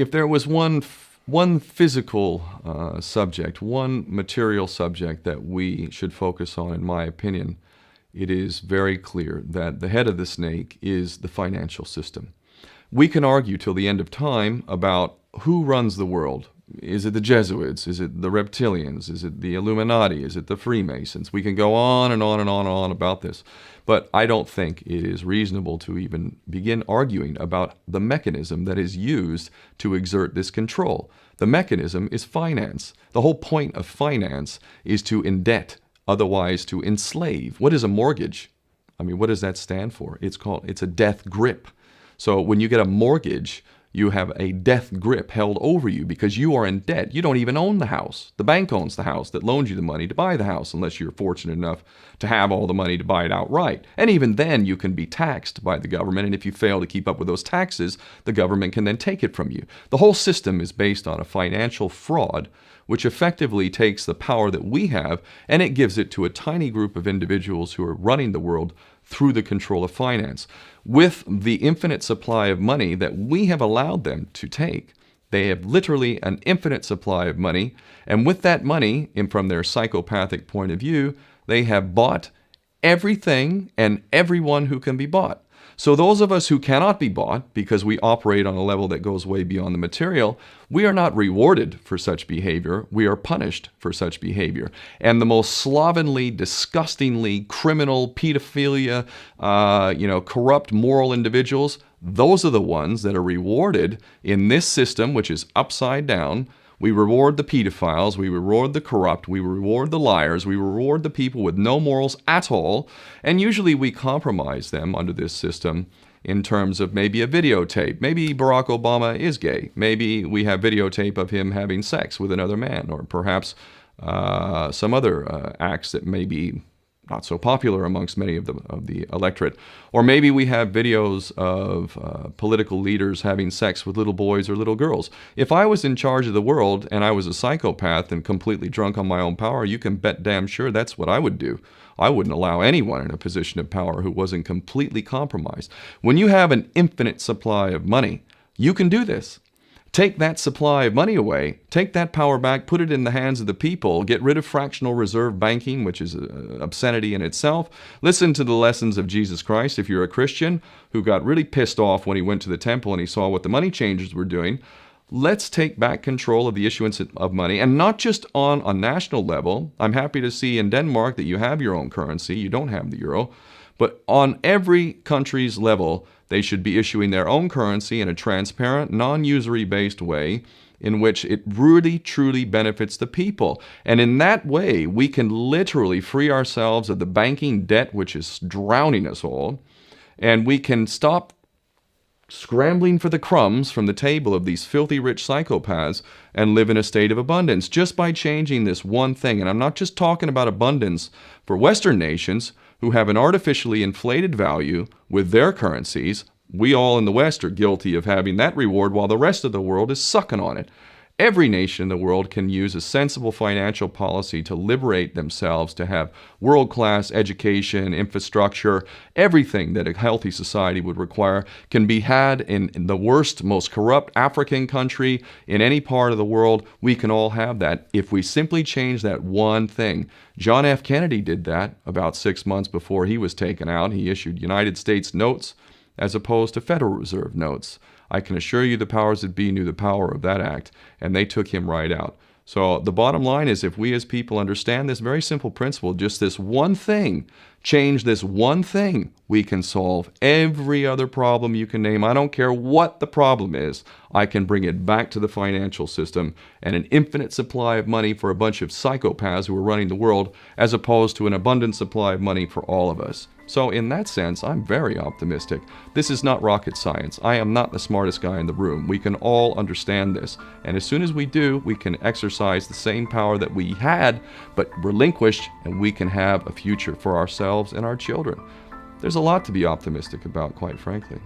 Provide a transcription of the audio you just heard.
If there was one physical subject, one material subject that we should focus on, in my opinion, it is very clear that the head of the snake is the financial system. We can argue till the end of time about who runs the world. Is it the Jesuits? Is it the reptilians? Is it the Illuminati? Is it the Freemasons? We can go on and on and on and on about this. But I don't think it is reasonable to even begin arguing about the mechanism that is used to exert this control. The mechanism is finance. The whole point of finance is to indebt, otherwise to enslave. What is a mortgage? I mean, what does that stand for? It's a death grip. So when you get a mortgage, you have a death grip held over you because you are in debt. You don't even own the house. The bank owns the house that loans you the money to buy the house, unless you're fortunate enough to have all the money to buy it outright. And even then, you can be taxed by the government, and if you fail to keep up with those taxes, the government can then take it from you. The whole system is based on a financial fraud, which effectively takes the power that we have and it gives it to a tiny group of individuals who are running the world through the control of finance. With the infinite supply of money that we have allowed them to take, they have literally an infinite supply of money, and with that money, and from their psychopathic point of view, they have bought everything and everyone who can be bought. So those of us who cannot be bought, because we operate on a level that goes way beyond the material, we are not rewarded for such behavior. We are punished for such behavior. And the most slovenly, disgustingly criminal, pedophilia, corrupt moral individuals, those are the ones that are rewarded in this system, which is upside down. We reward the pedophiles, we reward the corrupt, we reward the liars, we reward the people with no morals at all, and usually we compromise them under this system in terms of maybe a videotape. Maybe Barack Obama is gay. The we have videotape of him having sex with another man, or perhaps some other acts that may be not so popular amongst many of the electorate. Or maybe we have videos of political leaders having sex with little boys or little girls. If I was in charge of the world and I was a psychopath and completely drunk on my own power, you can bet damn sure that's what I would do. I wouldn't allow anyone in a position of power who wasn't completely compromised. When you have an infinite supply of money, you can do this. Take that supply of money away, take that power back, put it in the hands of the people, get rid of fractional reserve banking, which is an obscenity in itself. Listen to the lessons of Jesus Christ. If you're a Christian who got really pissed off when he went to the temple and he saw what the money changers were doing, let's take back control of the issuance of money, and not just on a national level. I'm happy to see in Denmark that you have your own currency. You don't have the euro. But on every country's level, they should be issuing their own currency in a transparent, non-usury based way in which it really, truly benefits the people. And in that way, we can literally free ourselves of the banking debt which is drowning us all, and we can stop scrambling for the crumbs from the table of these filthy rich psychopaths and live in a state of abundance just by changing this one thing. And I'm not just talking about abundance for Western nations who have an artificially inflated value with their currencies. We all in the West are guilty of having that reward while the rest of the world is sucking on it. Every nation in the world can use a sensible financial policy to liberate themselves, to have world-class education, infrastructure. Everything that a healthy society would require can be had in the worst, most corrupt African country in any part of the world. We can all have that if we simply change that one thing. John F. Kennedy did that about 6 months before he was taken out. He issued United States notes as opposed to Federal Reserve notes. I can assure you the powers that be knew the power of that act, and they took him right out. So the bottom line is, if we as people understand this very simple principle, just this one thing, change this one thing, we can solve every other problem you can name. I don't care what the problem is. I can bring it back to the financial system and an infinite supply of money for a bunch of psychopaths who are running the world, as opposed to an abundant supply of money for all of us. So in that sense, I'm very optimistic. This is not rocket science. I am not the smartest guy in the room. We can all understand this. And as soon as we do, we can exercise the same power that we had, but relinquished, and we can have a future for ourselves and our children. There's a lot to be optimistic about, quite frankly.